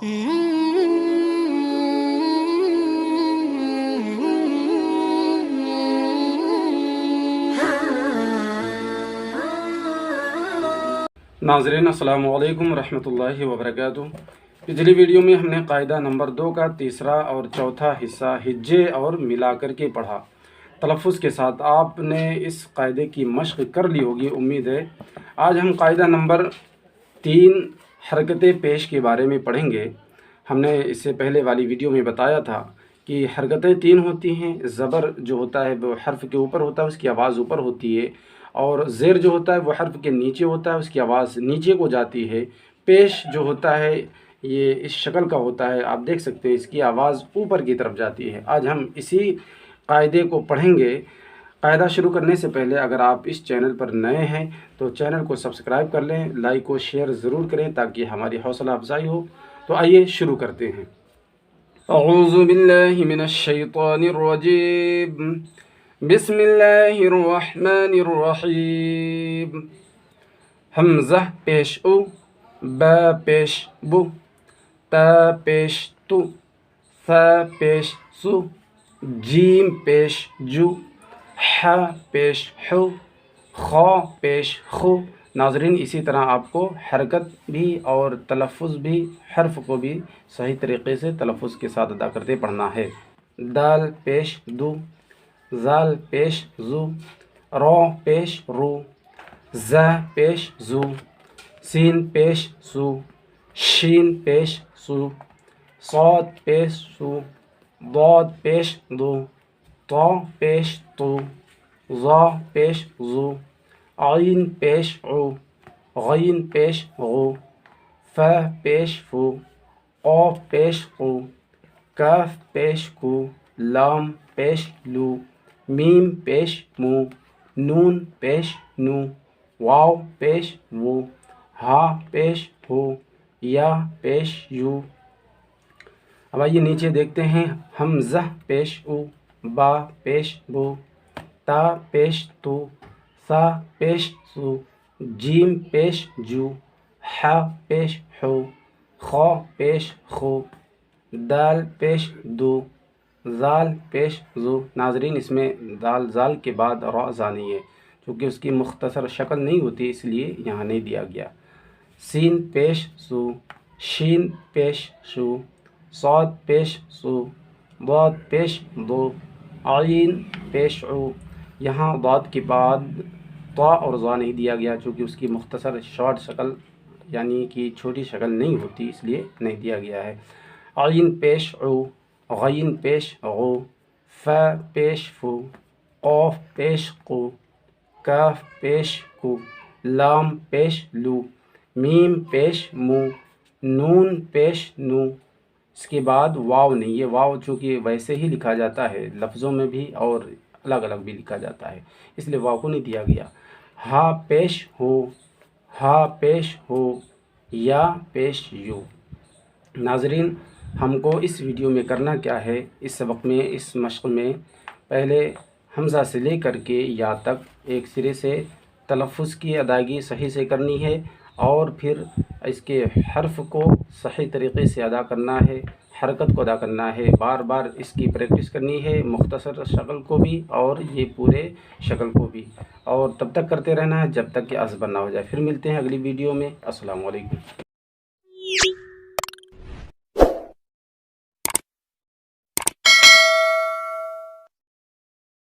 नाज़रीन अस्सलाम वालेकुम रहमतुल्लाहि व बरकातुहू। पिछली वीडियो में हमने कायदा नंबर 2 का तीसरा और चौथा हिस्सा हिज्जे और मिलाकर के पढ़ा। तलफ़्फ़ुज़ के साथ आपने इस कायदे की मश्क कर ली होगी उम्मीद है। आज हम कायदा नंबर 3 हरकतें पेश के बारे में पढ़ेंगे। हमने इससे पहले वाली वीडियो में बताया था कि हरकतें 3 होती हैं। ज़बर जो होता है वो हर्फ के ऊपर होता है, उसकी आवाज़ ऊपर होती है, और ज़ेर जो होता है वो हर्फ के नीचे होता है, उसकी आवाज़ नीचे को जाती है। पेश जो होता है ये इस शक्ल का होता है, आप देख सकते हैं इसकी आवाज़ ऊपर की तरफ जाती है। आज हम इसी कायदे को पढ़ेंगे। कायदा शुरू करने से पहले अगर आप इस चैनल पर नए हैं तो चैनल को सब्सक्राइब कर लें, लाइक और शेयर ज़रूर करें ताकि हमारी हौसला अफजाई हो। तो आइए शुरू करते हैं। अऊज़ु बिल्लाहि मिनश शैतानिर रजीम, बिस्मिल्लाहिर रहमानिर रहीम। हमज़ा पेश उ, बा पेश बु, ता पेश तु, सा पेश सु, जीम पेश जु, हा पेश हु, खा पेश खु। नाज़रीन, इसी तरह आपको हरकत भी और तलफ़्फ़ुज़ भी, हर्फ को भी सही तरीक़े से तलफ़्फ़ुज़ के साथ अदा करते पढ़ना है। दाल पेश दु, ज़ाल पेश ज़ु, रा पेश रु, ज़ा पेश ज़ु, सीन पेश सु, शीन पेश सु, साद पेश सु, दाद पेश दु, ता पेश तु, ज़ा पेश ज़ु, आइन पेश उ, गईन पेश गु, फ़ा पेश फु, क़ाफ़ पेश कु, काफ पेश कु, लाम पेश लु, मीम पेश मु, नून पेश नु, वाव पेश वु, हा पेश हु, या पेश यू। अब आइए नीचे देखते हैं। हमज़ा पेश उ, बा पेश बु, ता पेश तु, सा पेश सु, जीम पेश जु, हा पेश हु, खा पेश खु, दाल पेश दु, ज़ाल पेश ज़ु। नाज़रीन, इसमें दाल ज़ाल के बाद रा ज़ानी है, क्योंकि उसकी मुख्तसर शक्ल नहीं होती इसलिए यहाँ नहीं दिया गया। सीन पेश सु, शीन पेश सु, साद पेश सु, दाद पेश दो, आइन पेश उ। यहाँ दाद के बाद ता और ज़ा नहीं दिया गया, चूँकि उसकी मुख्तसर शॉर्ट शक्ल यानी कि छोटी शक्ल नहीं होती इसलिए नहीं दिया गया है। आइन पेश उ, गईन पेश गु, फ़ा पेश फु, क़ाफ़ पेश कु, काफ पेश कु, लाम पेश लु, मीम पेश मु, नून पेश नु। इसके बाद वाव नहीं, ये वाव चूँकि वैसे ही लिखा जाता है लफ्ज़ों में भी और अलग अलग भी लिखा जाता है, इसलिए वाव को नहीं दिया गया। हा पेश हो, हा पेश हो, या पेश यू। नाज़रीन, हमको इस वीडियो में करना क्या है, इस सबक में, इस मश्क में पहले हमज़ा से लेकर के या तक एक सिरे से तलफ़्फ़ुज़ की अदायगी सही से करनी है, और फिर इसके हर्फ को सही तरीक़े से अदा करना है, हरकत को अदा करना है। बार बार इसकी प्रैक्टिस करनी है, मुख्तसर शक्ल को भी और ये पूरे शक्ल को भी, और तब तक करते रहना है जब तक कि आज़ बना हो जाए। फिर मिलते हैं अगली वीडियो में। अस्सलाम वालेकुम।